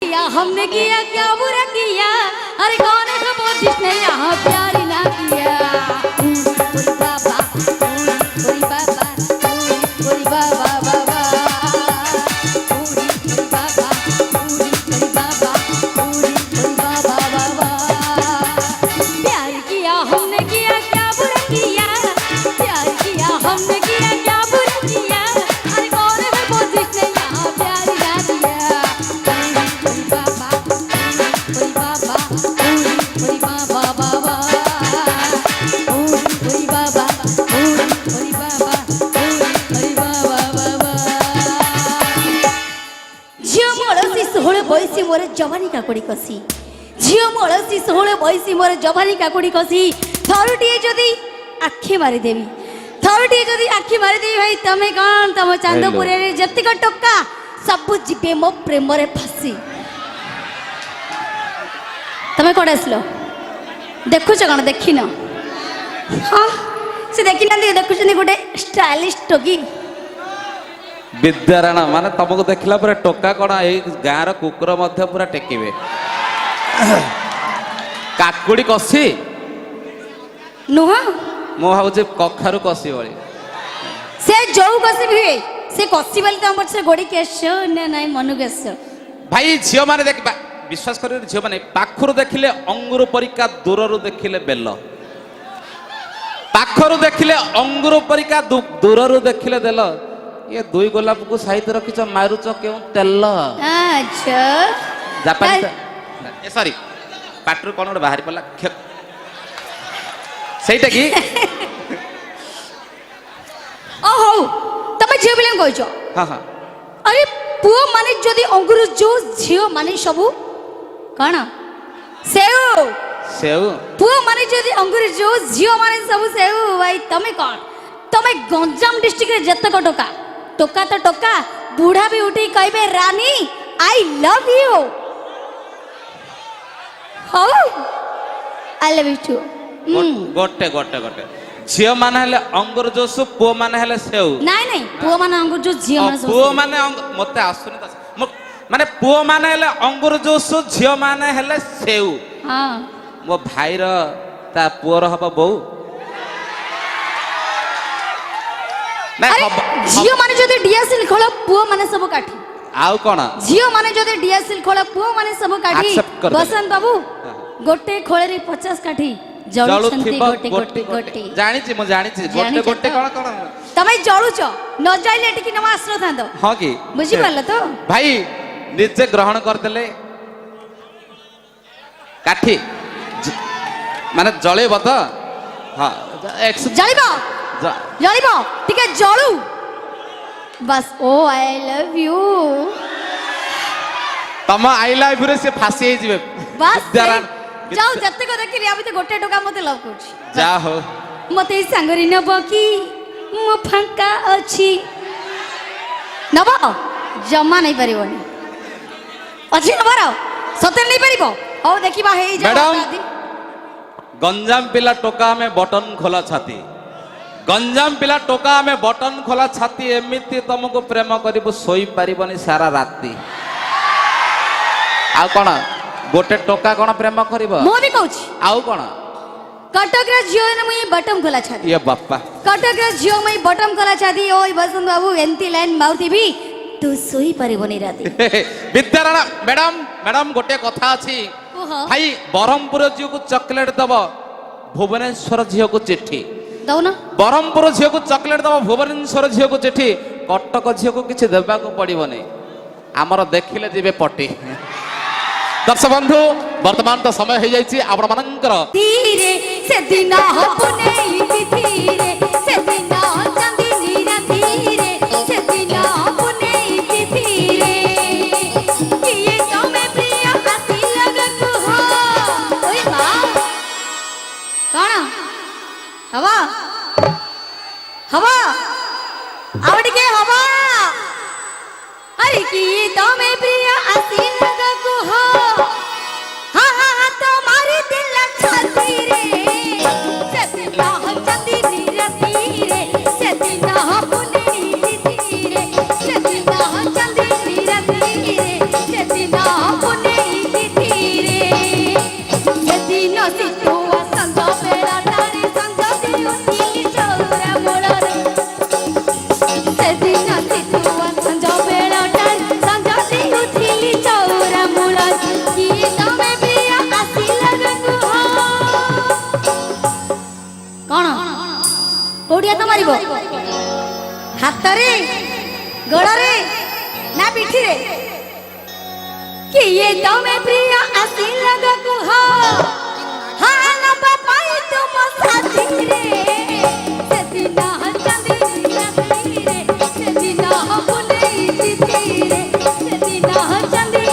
किया हमने किया क्या बुरा किया, अरे कौन है वो जिसने यहाँ प्यार ना किया। ओरी बाबा ओरी बाबा ओरी बाबा बाबा ओरी बाबा ओरी बाबा ओरी बाबा बाबा। प्यार किया हमने किया क्या बुरा किया, प्यार किया हमने किया क्या बुरा किया, अरे कौन है वो जिसने यहाँ प्यार ना किया। बयसी मोर जवानी काकुड़ी कसी, झील मलसी 16 बयसी मोर जवानी काकुड़ी कसी। थरुटिए जदि आखि मारिदेवी, थरुटिए जदि आखि मारिदेवी भाई तमें कौन तम चांदपुर जतिक टक्का सब जीवे मो प्रेम रे फसी। तमें कौन आसलो देखुच कौन देखिन? हाँ से देखी ना देखुच गोटे स्टाइलिश टोकी विद्याराणा माने तुमको देखला पूरा टोका कौन ये गाँव कुकुर पूरा टेकिबे। काकुड़ी कसी नुह मु भावुचे कखारु कसी भली से जो कसी भी से कसी वाली तुम पछे गोड़ी केस ना नहीं मनु केस। भाई झियो माने देख विश्वास कर झियो माने पाखरु देखिले अंगुर परिका दूररु देखिले बेल, पाखरु देखिले अंगुर परिका दूररु देखिले देल। ये दुई गोलाप को सहित रखिच मारुच क्यों तेल? अच्छा जापानी ए सॉरी पाटरू कोन गोटे बाहरी पड़ला सेटा की ओ हो तमे झियो बिलन कहजो। हां हां अरे पुओ माने जदी अंगुर जो झियो माने सबु कण सेउ सेउ पुओ माने जदी अंगुर जो झियो माने सबु सेउ। भाई तमे कौन तमे गंजाम डिस्ट्रिक्ट रे जतक टोका टोका तो टोका बूढ़ा भी उठी कहबे रानी आई लव यू। हो आई लव यू टू। गोटे गोटे गोटे झियो माने हेले अंगुर जोसु पुओ माने हेले सेउ। नहीं नहीं पुओ माने अंगुर जो झियो माने पुओ माने मते आसुनी त माने पुओ माने हेले अंगुर जोसु झियो माने हेले सेउ। हां मो भाई रो ता पुओ रो हबो बहू झियो माने जदि डीएसएल खोल पुओ माने सब काठी आउ कोन झियो माने जदि डीएसएल खोल पुओ माने सब काठी। बसंत बाबू गोटे खोले रे 50 काठी जळु छंती गोटे गोटे गोटे जानि छी मु जानि छी गोटे गोटे कोन कोन तमे जळुच न जाइले टिकी नमा आश्र थांदो। हां की बुझी पारल तो भाई निजे ग्रहण कर देले काठी माने जळेब त। हां जळिबो जळिबो टिके जळु बस। ओ आई लव यू तम आई लव यू रे से फासी हे जिवे बस जाओ जत्ते को देखि रे अभी गोटे टोका मते लव करछि जा हो मते सांगरी नबो की मो फांका अछि नबो जम्मा नहीं परिबोनी अछि नबरो सते नहीं परिबो। हो देखिबा हे जा मैडम गंजाम पिला टोका में बटन खोला छाती, गंजाम पिला टोका में बटन खोला छाती एमिति तुमको प्रेम करिबो सोई परिबनी सारा राती। आ कोन गोटे टोका कोन प्रेम करिबो मो भी कहछि आउ कोन कटक रे जियो ने मुई बटम खोला छाती ये बाप्पा कटक रे जियो मुई बटम खोला छाती। ओय बसंत बाबू एंती लाइन माउथीबी तू सोई परिबनी राती। विद्याराणा मैडम मैडम गोटे कथा अछि भाई बरहमपुर झियो को चॉकलेट दब भुवनेश्वर झियो को चिट्ठी दौ ना। बरहमपुर झियो को चॉकलेट दब भुवनेश्वर झियो को चिट्ठी कटक झियो को किछि देबा को पड़िबनी आमर देखिले जिबे पटी। दर्शक बंधु वर्तमान तो समय हो जाइए आपण मानकर धीरे से दिन होने धीरे से दिन चांदनी राती रे से दिन होने धीरे ये तो मैं प्रिय आसी लगत हो। ओए मां कौन हवा हवा आवड़ के हवा अरे की तो मैं प्रिय आसी लगत हो। हाँ हाँ हाँ तुम्हारे दिल छाती रे से दिन चांदनी राती मारिबो हातरे गोड़रे ना पिठीरे कि ये तमे प्रिय आसी लगा कुह हाँ ना पापाई तुम साथी रे सेदिना चंदी रे सेदिना बुले तिथि रे सेदिना चंदी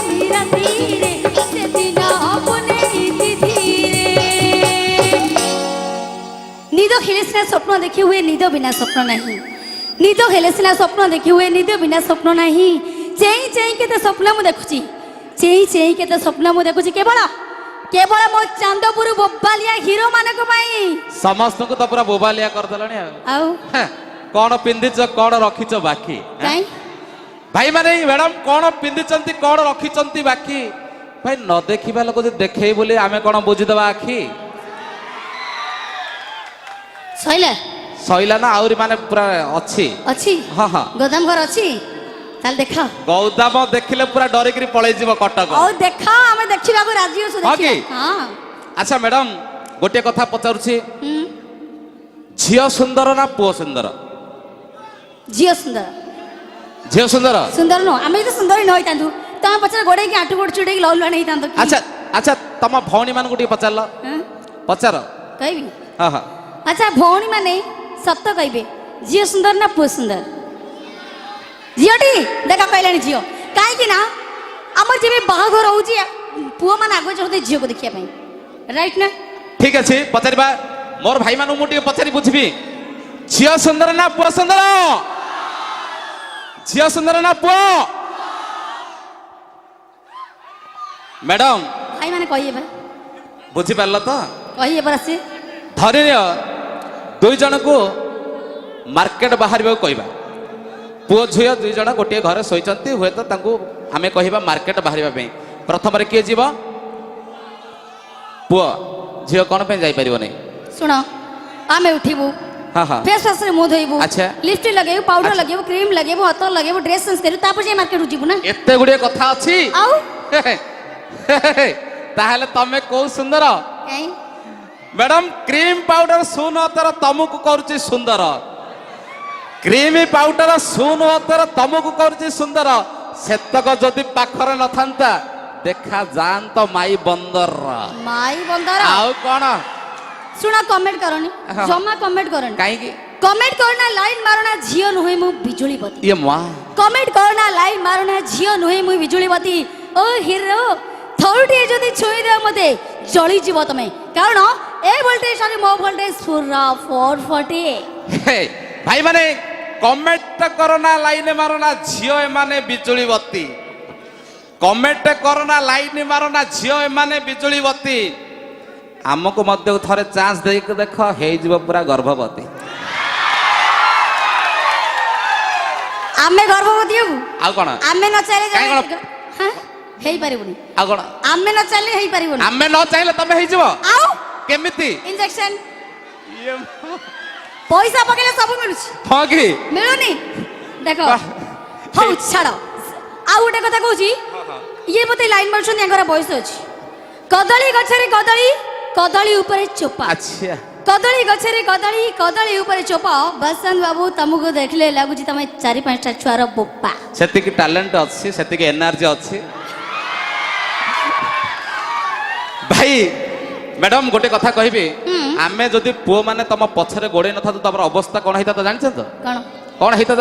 रे सेदिना बुले तिथि रे निदो खेले सिना स्वप्न देखी हुए निदो बिना स्वप्न नहीं निदो हेले सिना स्वप्न देखी हुए निदो बिना स्वप्न नहीं चेई चेई केते स्वप्न मु देखुची चेई चेई केते स्वप्न मु देखुची केवल केवल मो चांदपुर बोबालिया हीरो मानक पाई समस्त को तो पूरा बोबालिया कर दलनी आउ कौन पिंदिच कौन रखिच बाकी काई भाई माने मैडम कौन पिंदिचंती कौन रखिचंती बाकी भाई न देखिबा लोक जे देखै बोली आमे कौन बुझी दबा आखी सइला सइला ना आउरी माने पूरा अछि अछि हां हां गोदाम घर अछि चल देखा गौदाम देखिले पूरा डरे करी पळै जीव कटक ओ देखा हमें देखिबा को राजी हो हाँ देखिबा की? हां अच्छा मैडम गोटे कथा पचारुछि झियो सुंदर ना पुओ सुंदर जियो सुंदर झियो सुंदर सुंदर नो आमे तो सुंदर न होइतांतु तमे पछरे गोडे की आटु गोड चुडे की लौलवा नहीं तांतो की अच्छा अच्छा तम भौणी मान गुटी पचारल हां पचार कहबी हां हां अच्छा भौणी माने सत्य कहबे जियो सुंदर ना पुओ सुंदर झियोटी देखा कहलानी झियो काहे कि ना हमर जेबे बाहाघर होउची पुओ मान आगो चलते झियो को देखिया पई राइट ना ठीक अछि पचारिबा मोर भाई मानु मुटी पचारि बुझबी झियो सुंदर ना पुओ सुंदर झियो सुंदर ना पुओ मैडम भाई माने कहिए बा बुझी पारल तो कहिए पर से धरि दुई जन को मार्केट बाहर कहबा पुओ झियो दुई जन गोटे घर शोचंती हुए तो तांको आमे कहबा मार्केट बाहर प्रथम किए जीव पुओ झियो कौन पे जाई परिबो नै सुन आमे उठिबू हां हां फेस वाश रे मुंह धोइबू अच्छा लिपस्टिक लगेबू पाउडर अच्छा। लगेबू क्रीम लगेबू अतर लगेबू ड्रेस चेंज करू तापर जे मार्केट उठिबू ना एते गुडे कथा अछि आउ ताहले तमे को सुंदर काई मैडम क्रीम पाउडर सुन अतर तमको करूची सुंदर क्रीम पाउडर सुन अतर तमको करूची सुंदर सेतक जदि पाखरे न थांता देखा जान तो माई बंदर माई बंदर आउ कोन सुना कमेंट करनी हाँ। जमा कमेंट करनी काई की कमेंट करना लाइन मारना झियो नुहे मु बिजुली बती ये मां कमेंट करना लाइन मारना झियो नुहे मु बिजुली बती ओ हिरो थोड़ी जदि छुई दे मते जळी जीव तमे कारण ए वोल्टेज आणि मो वोल्टेज पूरा 440 भाई माने कमेंट करना लाइन मारना झियो माने बिजुली बत्ती कमेंट करना लाइन मारना झियो माने बिजुली बत्ती आमको मध्य थरे चांस दे के देख हे जीव पूरा गर्भवती आमे गर्भवती हबु आ कोन आमे न चाले काई कोन हां हेई परिबुनी आ कोन आमे न चाले हेई परिबुनी आमे न चाहिले तमे हे जीव आउ केमिति इंजेक्शन पैसा पकेले सब मिलुछ हां की मिलुनी देखो वाह। हौ छाड़ो आ गोटे कथा कहूची ये मते लाइन मारछन यांकर बयस अछि कदली गछरे कदली कदली ऊपर चोपा अच्छा कदली गछरे कदली कदली ऊपर चोपा बसंत बाबू तुमको देखले लागुची तमे 4-5 टा छुआर बोपा सेति की टैलेंट अछि सेति की एनर्जी अछि भाई मैडम गोटे कथा कहबी आमे जदि पुओ माने तम पछरे गोडे न था तो तमर अवस्था कोन हिता तो जानछ तो कोन कोन हिता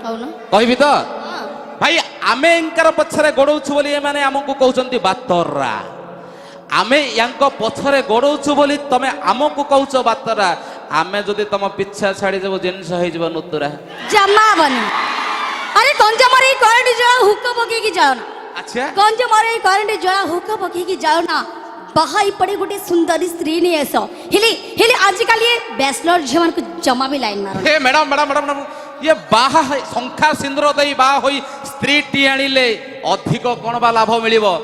हौ न कहबी तो हां भाई आमे इंकर पछरे गोडौछु बोली ए माने हमकु कहउचंती बातरा आमे यांको पछरे गोडौछु बोली तमे हमकु कहउछ बातरा आमे जदि तम पिछा छाडी जब जिंस होई जब नुतुरा जमा बनी अरे कंज मारे करंट जळा हुक्का पके की जाओ ना अच्छा कंज मारे करंट जळा हुक्का पके की जाओ ना बाहाई पड़े गोटे सुंदरी स्त्री नहीं ऐसा हेले हेले आजकल ये बैचलर झमन को जमा भी लाइन मारो हे मैडम मैडम मैडम मैडम ये बाहा संख्या सिंदूर दई बाहा होई स्त्री टी आनिले अधिक कोन बा लाभ मिलिबो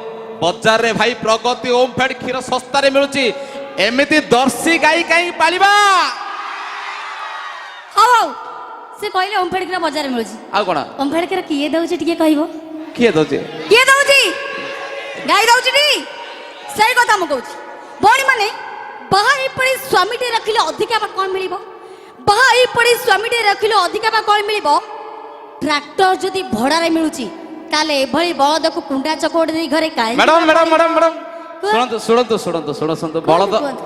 बाजार रे भाई प्रगति ओमफेड क्षीर सस्ता रे मिलुची एमिति दर्शी गाई काई पालिबा हाउ से कहले ओमफेड के बाजार में मिलुची आ कोन ओमफेड के किए दउची टिके कहबो किए दोचे किए दउची गाई दउची टी सही कथा म कहूची बड़ी माने बाहा पड़े स्वामी टे रखिले अधिक कोन मिलिबो ବାହା ହେଇ ପଡ଼ି ସ୍ୱାମୀଟେ ରଖିଲେ ଅଧିକା ବା କ'ଣ ମିଳିବ? ଟ୍ରାକ୍ଟର ଯଦି ଭଡ଼ାରେ ମିଳୁଛି ତାହେଲେ ଏଭଳି ବଳଦକୁ କୁଣ୍ଡା ଚକୋଡ଼ି ଦେଇ ଘରେ କାହିଁ? ମ୍ୟାଡାମ ମ୍ୟାଡାମ ମ୍ୟାଡାମ ମ୍ୟାଡାମ ଶୁଣନ୍ତୁ ଶୁଣନ୍ତୁ ଶୁଣନ୍ତୁ ଶୁଣନ୍ତୁ ବଳଦ କୁହନ୍ତୁ।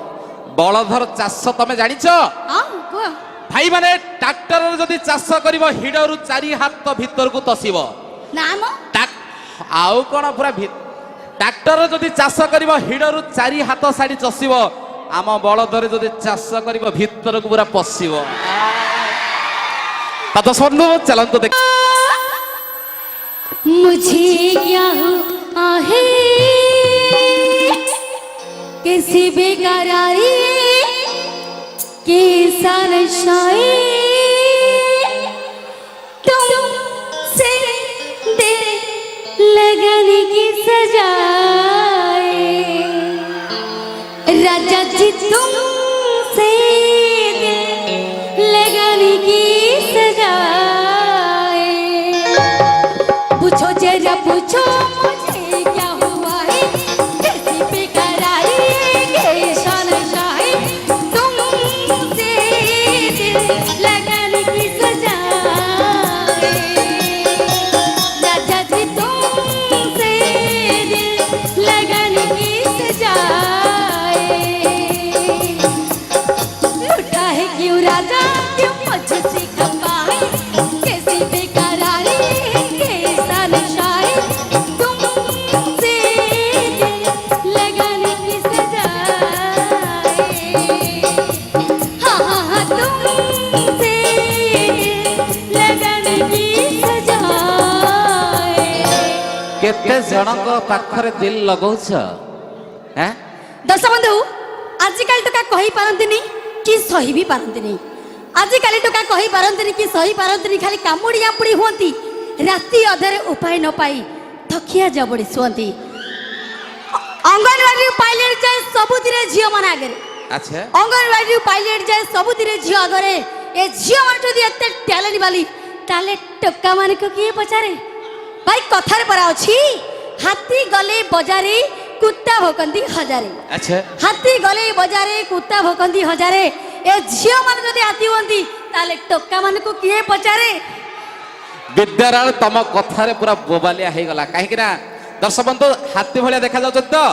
ବଳଦର ଚାଷ ତମେ ଜାଣିଛ? ହଁ କୁହ। ଭାଇ ମାନେ ଟ୍ରାକ୍ଟରରେ ଯଦି ଚାଷ କରିବ ହିଡରୁ 4 ହାତ ଭିତରକୁ ତସିବ। ନା ମ ଆଉ କଣ ପୁରା ଟ୍ରାକ୍ଟରରେ ଯଦି ଚାଷ କରିବ ହିଡରୁ 4 ହାତ ସାଡି ଚଷିବ। ଆମ ବଳଦରେ ଯଦି ଚାଷ କରିବ ଭିତରକୁ ପୁରା ପଶିବ। ତ ଶୁଣୁ ଚାଲନ୍ତୁ ଦେଖ। मुझे क्या हुआ है किसी बेकरारी के सरशाए तुमसे दिल लगाने की सजाए राजा जी तुमसे दिल लगाने की सजाए पूछो जरा पूछो मुझे क्या हुआ है कैसी बेकरारी कैसा नशा है तुमसे दिल लगाने की सजाए राजा जी तुमसे दिल लगाने की सजाए लूटा है क्यों राजा क्यों मुझसे खपा है कैसी बेकरारी कैसा नशा है तुमसे दिल लगाने की सजाए हाँ हाँ हाँ तुमसे दिल लगाने की सजाए केते जनक पाखरे दिल लगौछ हैं? दर्शक बंधु आजिकल टोका कही पारंतिनी कि सही भी पारंतिनी आजिकल टोका कही पारंतिनी कि सही पारंतिनी खाली कामुड़ी आपुड़ी हुअंती राति अधरे उपाय न पाई थकिया जबड़ी सुअंती अंगनवाड़ी पाइलट जाए सबुथिरे झियो मन आगे अच्छा अंगनवाड़ी पाइलट जाए सबुथिरे झियो आगे ए झियो मन जदि एते टैलेंट वाली ताले टोका मान को किए पचारे भाई कथार परा अछि हाथी गले बजारे कुत्ता भोकंती हजारे अच्छा हाथी गले बजारे कुत्ता भोकंती हजारे ए झियो मान जदि हाथी हुअंती ताले टोका मान को किए पचारे विद्याराय तम कथारे पूरा बोबालिया हो गला कहीं ना दर्शक बंधु हाथी भाया देखा जाउछ तो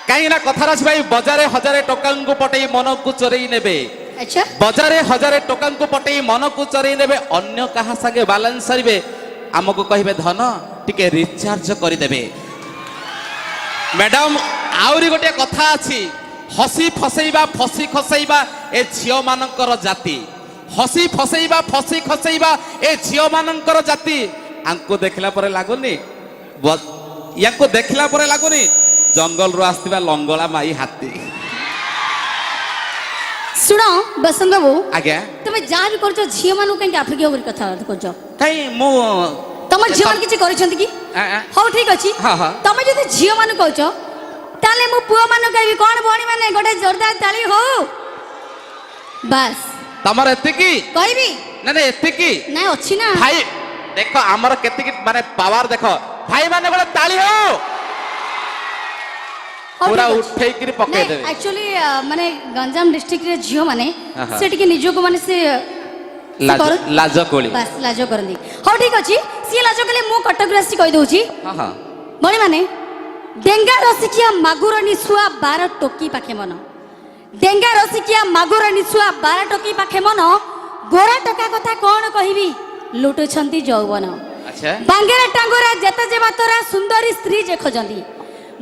कहीं ना कथार अछि भाई बजारे हजारे टोका को पटई मन को चोरई नेबे अच्छा बजारे हजारे टोका को पटई मन को चोरई नेबे अन्य कहा संगे बैलेंस सरीबे आमको कहिबे धन टिके रिचार्ज करि देबे मैडम आउरी गोटे कथा अछि हसी फसैबा फसी खसैबा ए झियो मानकर जाति हसी फसैबा फसी खसैबा ए झियो मानकर जाति आंको देखला परे लागुनी याको देखला परे लागुनी जंगल रो आस्तिबा लंगला माई हाथी सुनो बसंत बाबू आज्ञा तुम जहाँ भी करछो झियो मानु कहीं आफिक होकर कथा करछो कहीं मु तुम झियो मान किछि करछंती की हो ठीक अछि हाँ हाँ तुम जदि झियो मानु कहछो ताले मु पुओ मानु कहबी कोन भणी माने गोटे जोरदार ताली हो बस तमर एते की कहबी ना ना एते की ना अछि ना भाई देखो आमर केते की माने पावर देखो भाई माने बोले ताली हो पूरा उठै करी पके देबे एक्चुअली माने गंजाम डिस्ट्रिक्ट रे झियो माने हाँ। से टिके निजो को माने से लाज कोली बस लाजो करंदी हो ठीक अछि सी लाजो कले मु कटक राशि कहि दउची हां हां बणी माने डेंगा रसिकिया मागुर निसुआ 12 टोकी पाखे मन डेंगा रसिकिया मागुर निसुआ 12 टोकी पाखे मन गोरा टका कथा कोन कहिबी लुटुछंती जौवन अच्छा बांगेरा टांगोरा जेते जे बातरा सुंदरी स्त्री जे खोजंती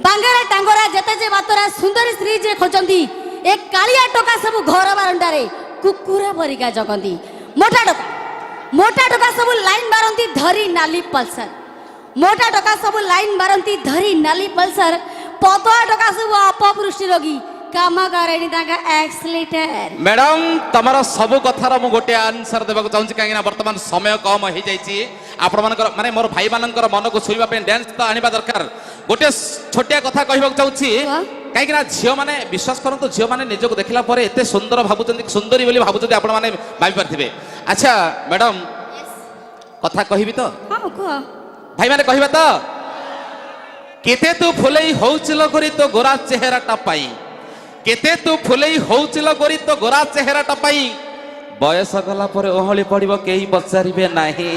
बांगेरा टांगोरा जेते जे बातरा सुंदरी स्त्री जे खोजंती ए कालिया टका सब घर बारंडा रे कुकुरा परिका जगंती मोटा टका सब लाइन मारंती धरी नाली पल्सर मोटा टका सब लाइन मारंती धरी नाली पल्सर पतला टका सब अपपृष्टि रोगी काम करेनी ताका एक्सलेटर मैडम तमरा सब कथार मु गोटे आंसर देबाक चाहूँ कहीं वर्तमान समय कम हो जाइए आपण मानकर माने मोर भाई मानकर मन को छुईबा पे डांस तो आनिबा दरकार गोटे छोटिया कथा कहबाक चाहूँ कहीं झील मैंने विश्वास करते झील मैंने निजक देखला पर एते सुंदर भावुं सुंदरी बोली भावुं आपण मैंने भावी पारे अच्छा मैडम कथा कहबी तो भाई मैंने कहबा तो केते तू फुलई होउचल करी तो गोरा चेहराटा पाई केते तू फुलेई होउचिल गोरी तो गोरा चेहराटा पाई बयस गला पर ओहଳି पड़िबो केही पचारिबे नाही।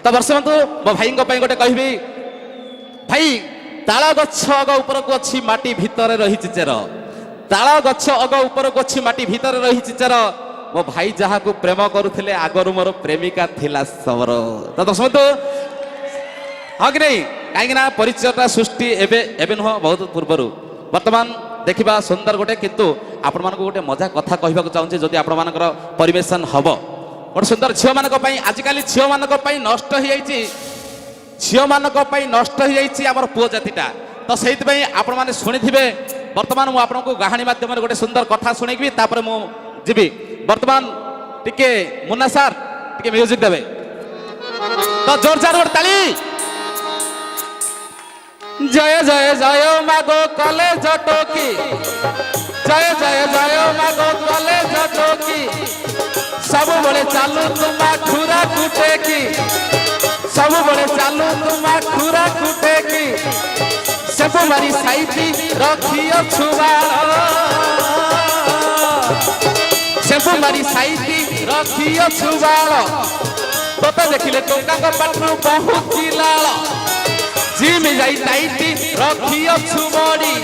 तो वर्ष बंधु मो भाई गोटे कहबी भाई ताल गछ अग ऊपर को अच्छी माटी भितर रही चेर ताल गछ अग ऊपर को अच्छी माटी भितर रही चेर मो भाई जहाँ को प्रेम करुले आगरू मोर प्रेमिका थिला सबरो। तो दर्शक बंधु हाँ कि नहीं कहीं परिचयटा सृष्टि एवं नुह बहुत पूर्वर बर्तमान देखा सुंदर गोटे किंतु आपण मानक गोटे मजा कथा कहवाक चाहूँगी जदि आपण मानकर परिवेशन हम गोटे सुंदर झील मानक आजिकल झील मानक नष्ट हो झील मानक नष्ट हो आम पुओ जातिटा। तो से आपण मैंने शुणी बर्तमान मुझे आपको कहानी मध्यम गोटे सुंदर कथा शुणी तापर मुझे जी बर्तमान टिके मुन्ना सार टिके म्यूजिक देवे तो जोरदार गोटे ताली। जय जय जय मागो कलेज टोकी जय जय जय मागो कलेज टोकी सब बड़े चालू तुम खुरा कुटे की सब बड़े चालू तुम खुरा कुटे की सब मारी साइती रखियो छुबाल सब मारी साइती रखियो छुबाल तो देखिले टोका पाटू बहुत चिलाल जिम जाई टाइटी रखियो छुबड़ी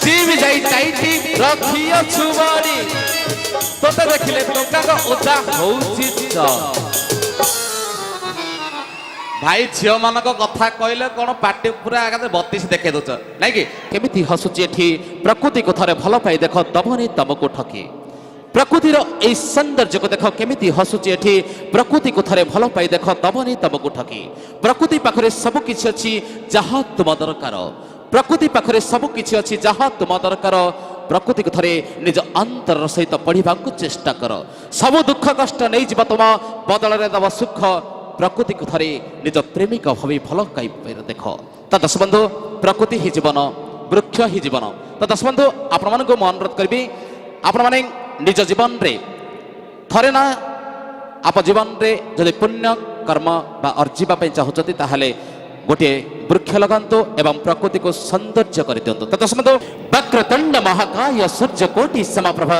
जिम जाई टाइटी रखियो छुबड़ी तो देखिले टोका को ओदा होउची भाई झील मान कथा कहले कौन पार्टी पूरा आगे 32 देखे दौच नाई कि केमिति हसुची एठी प्रकृति को थरे भल पाई देख दबनी तमको ठकी प्रकृतिर ए सौंदर्य को देख केमिति हसुची एठी प्रकृति को थरे भल पाई देख दबनी तमको ठकी प्रकृति पाखरे सब किछि अछि जहा तुम दरकार प्रकृति पाखरे सब किछि अछि जहा तुम दरकार प्रकृति को थरे निज अंतर सहित पढ़िबा को चेष्टा कर सब दुख कष्ट नहीं जीव तुम बदल रे दब सुख प्रकृति को थरे निज प्रेमिक भावी भल कई देख। तो दर्शक बंधु प्रकृति ही जीवन वृक्ष ही जीवन। तो दर्शक बंधु आपण मन को अनुरोध करी आपण माने निज जीवन रे थरे ना आप जीवन रे जदि पुण्य कर्म बा अर्जिबा पई चाहुचती ताहाले गोटे वृक्ष लगांतु एवं प्रकृति को सौंदर्य कर दियंतु। तो दर्शक बंधु वक्रतुंड महाकाय सूर्यकोटि समप्रभ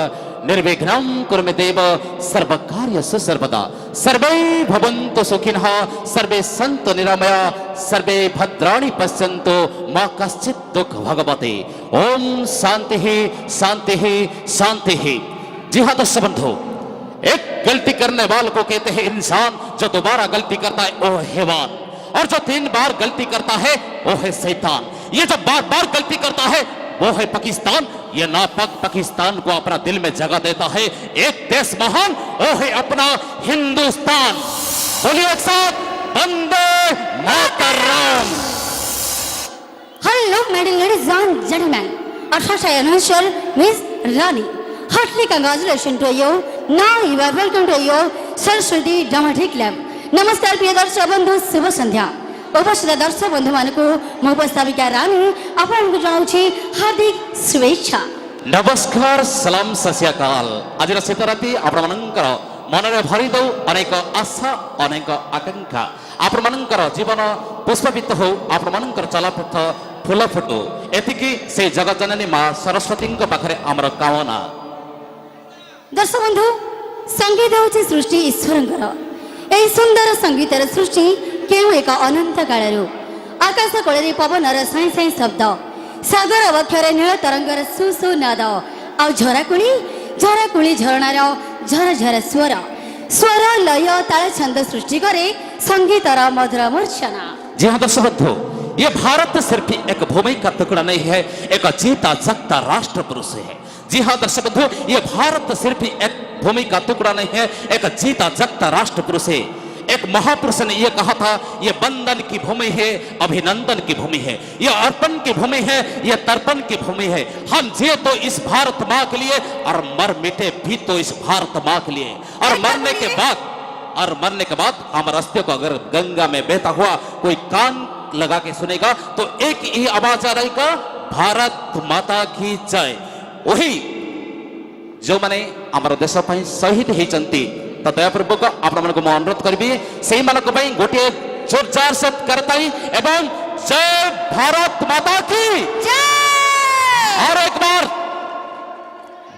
निर्विघ्नं कुरु मे देव सर्वकार्येषु सर्वदा सर्वे भवन्तु सुखिनः सर्वे सन्तु निरामया सर्वे भद्राणि पश्यन्तु मा कश्चित् दुःख भगवते। ओम शांति शांति शांति। जी हाँ दर्शक बंधु एक गलती करने वाले को कहते हैं इंसान जो दोबारा गलती करता है वो हैवान और जो 3 बार गलती करता है वो है शैतान। ये जो बार बार गलती करता है वो है पाकिस्तान। ये नापाक पाकिस्तान को अपना दिल में जगह देता है। एक देश महान वो है अपना हिंदुस्तान। बोलिए एक साथ Vande Mataram. Hello, ladies and gentlemen. Ashasha Anshul, Miss Rani. Heartily congratulations to you. Now you are welcome to your Saraswati Dramatic Club. नमस्कार प्रिय दर्शक बंधु शुभ संध्या। उपस्थित दर्शक बंधु मानक मो उपस्थापिका रानी आपको जनाऊँ हार्दिक शुभेच्छा। नमस्कार सलाम सस्याकाल। आज शीत राति आपण मन में भरी दौ अनेक आशा अनेक आकांक्षा आपण जीवन पुष्पवित हो आपण चलापथ फूल फुटू एतिकी से जगत जननी माँ सरस्वती पाखरे आमर कामना। दर्शक बंधु संगीत हूँ सृष्टि ईश्वर यही सुंदर संगीतर सृष्टि केउ एक अनंत कालरू आकाश कोଳରେ पवनर साई साई शब्द सागर अवक्षरे नील तरंगर सुसु नाद आ झराकुली झरणार झरझर स्वर स्वर लय ताल छंद सृष्टि करे संगीतर मधुर मूर्छना। जी हाँ दर्शक बंधु ये भारत सिर्फ एक भूमि का टुकड़ा नहीं है एक जीता जागता राष्ट्र पुरुष है। जी हाँ दर्शक बंधु ये भारत सिर्फ एक भूमि का टुकड़ा नहीं है एक जीता जागता राष्ट्र पुरुष है। एक महापुरुष ने यह कहा था ये बंधन की भूमि है अभिनंदन की भूमि है ये अर्पण की भूमि है ये तर्पण की भूमि है। हम जिए तो इस भारत माँ के लिए और मर मिटे भी तो इस भारत माँ के लिए और मरने के बाद हम रास्ते को अगर गंगा में बहता हुआ कोई कान लगा के सुनेगा तो एक ही आवाज आ रहेगा भारत माता की जय। वही जो माने आमर देश शहीद होती तो दयापूर्वक आपण अनुरोध करी से गोटे जोरदार से करताई एवं जय भारत माता की जय। और एक बार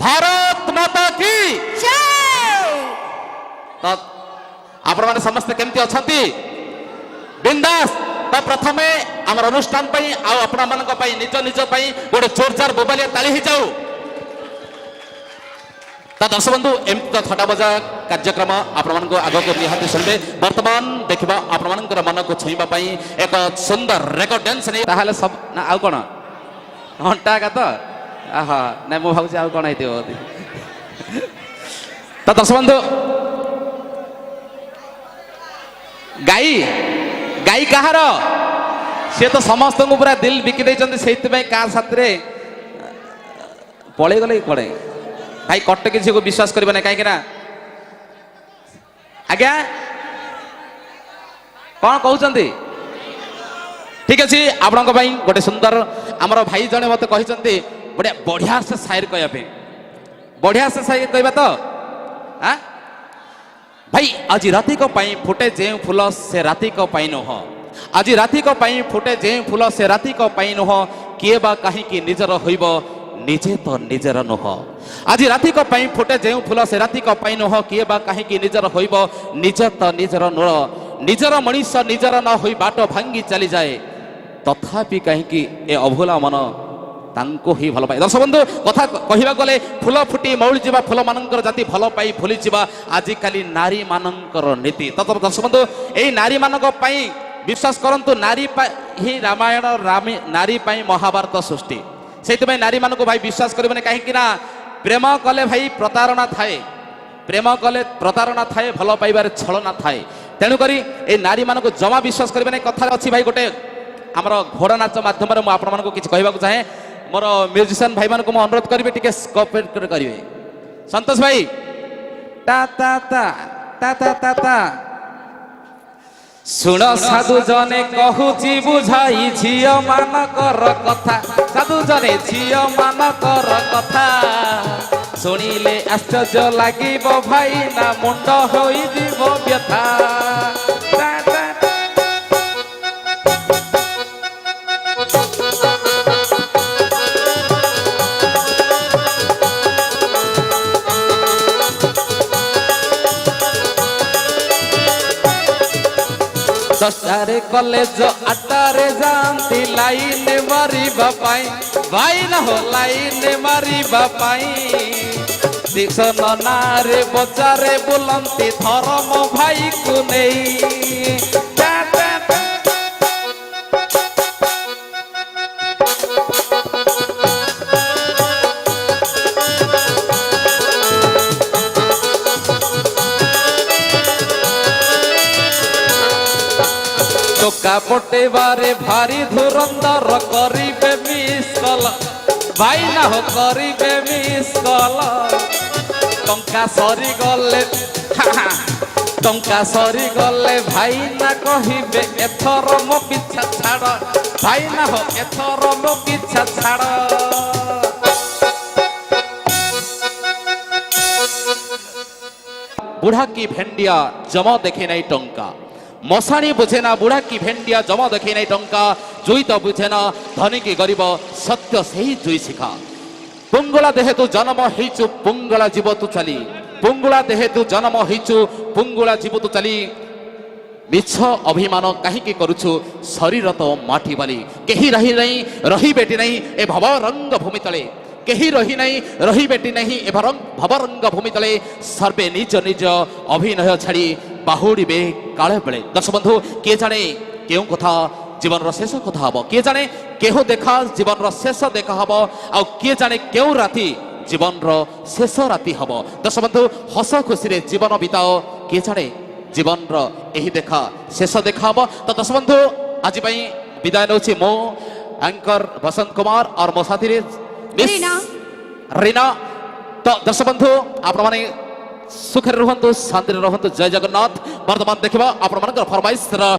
भारत माता की तो आपण माने समस्त केमती अछंती बिंदास तो प्रथमे आम अनुष्ठान पई आ अपना मानक पई निज निज पई गोटे जोरदार बोबालिया ताली ही जाऊ ता दर्शक बंधु एमती तो छटा बजा कार्यक्रम आपण मानक आगो निहाती सुनबे वर्तमान देखिबा आपण मानक मन को छुईबा पई एक सुंदर रेकॉर्ड डांस नै ताहाले सब ना आउ कोन घंटा का तो आहा नै मो भाउची आउ कोन आइतियो ता दर्शक बंधु गाई गाई कहार सी तो समस्त को पूरा दिल बिकी देइचंदी सेति पई का साथरे पळे गले पड़े भाई कटक झी को विश्वास कर कहीं आज्ञा कौन कहते ठीक अच्छे आपण गोटे सुंदर आमर भाई जने मत कहते गोटे बढ़िया से शायर कहते बढ़िया से शायर कहवा तो हाँ भाई आज राति को पाई फुटे जे फूल से राति को पाई नुह आज राति को पाई फुटे जे फूल से राति को पाई नुह किए बा कहीं निजर होइब निजे तो निजर नुह आज राति को पाई फुटे जे फूल से राति को पाई नुह किए बा कहीं निजर होइब निज तो निजर नुह निजर मनीष निजर न होई बाट भांगी चली जाए तथापि कहीं ए अभुला मन तांको ही भल पाए दर्शक बंधु कथा कहवा गले फूल फुटी मौली जावा फूल मानकर जाति भल पाई भूली जावा आजिकाली नारी मानकर नीति तथा दर्शक बंधु एई नारी मानक पाई विश्वास करंतु नारी ही रामायण नारी पाई महाभारत सृष्टि से नारी मानक भाई विश्वास करें कहीं प्रेम कले भाई प्रतारणा थाए प्रेम कले प्रतारणा थाए भल पाइबार छलना थाए तेणुक ए नारी मानक जमा विश्वास करें कथा अच्छी भाई गोटे आमर घोड़ा नाच मध्यम आपको किसी कहवाक चाहे मोर म्यूजिशियन भाई मानक अनुरोध करेंगे टी कोऑपरेट करेंगे संतोष भाई ता ता ता ता ता ता ता सुन साधु जने कहूची बुझाई झियो मानकर कथा साधु जने झियो मानकर कथा शुणिले आश्चर्य लागिब भाई ना मुंड होई जीव व्यथा दशटारे कॉलेज आटारे जानती लाइन मारी बापाई भाई न हो लाइन मारी बापाई दीक्षण नारे बजारे बुलंती धर्म भाई को नहीं टोका पटे बारे भारी धुरंधर करिबे मिस कल भाई ना हो करिबे मिस कल टंका सरी गले टंका सरी गले भाई ना कहिबे एथर मो पिछा छाड़ भाई ना हो एथर मो पिछा छाड़ बुढ़ा की भेंडिया जमा देखे नहीं टंका मशाणी बुझे ना बुढ़ा की भेंडिया जमा देखे नहीं टंका जुई तो बुझे ना धनी की गरीब सत्य से ही जुई शिखा पुंगला देहे तू जन्म हेचु पुंगला जीव तू चली पुंगला देहे तू जन्म हेचु पुंगला जीव तू चली मिछ अभिमान कहीं करुछु शरीर तो माटी बाली कहीं रही नहीं रही बेटी नहीं ए भव रंग भूमि तले कहीं रही नहीं रही बेटी नहीं ए भवरंग भूमि तले सर्वे निज निज अभिनय छाड़ी बाहुड़े काले बेले दर्शक बंधु किए जाने क्यों कथा जीवन शेष कथा हम किए जाने केहो देखा जीवन शेष देखा हम आ किए जाने क्यों राति जीवन शेष राति हम दर्शक बंधु हस खुशी जीवन बिताओ किए जाने जीवन यही देखा शेष देखा हम तो दर्शक बंधु आज विदाय नौ मो एंकर बसंत कुमार और मो साथी रीना तो दर्शक बंधु आपने सुखरे रुहतु शांति रुहतु जय जगन्नाथ वर्तमान देखा आपण फरमाइश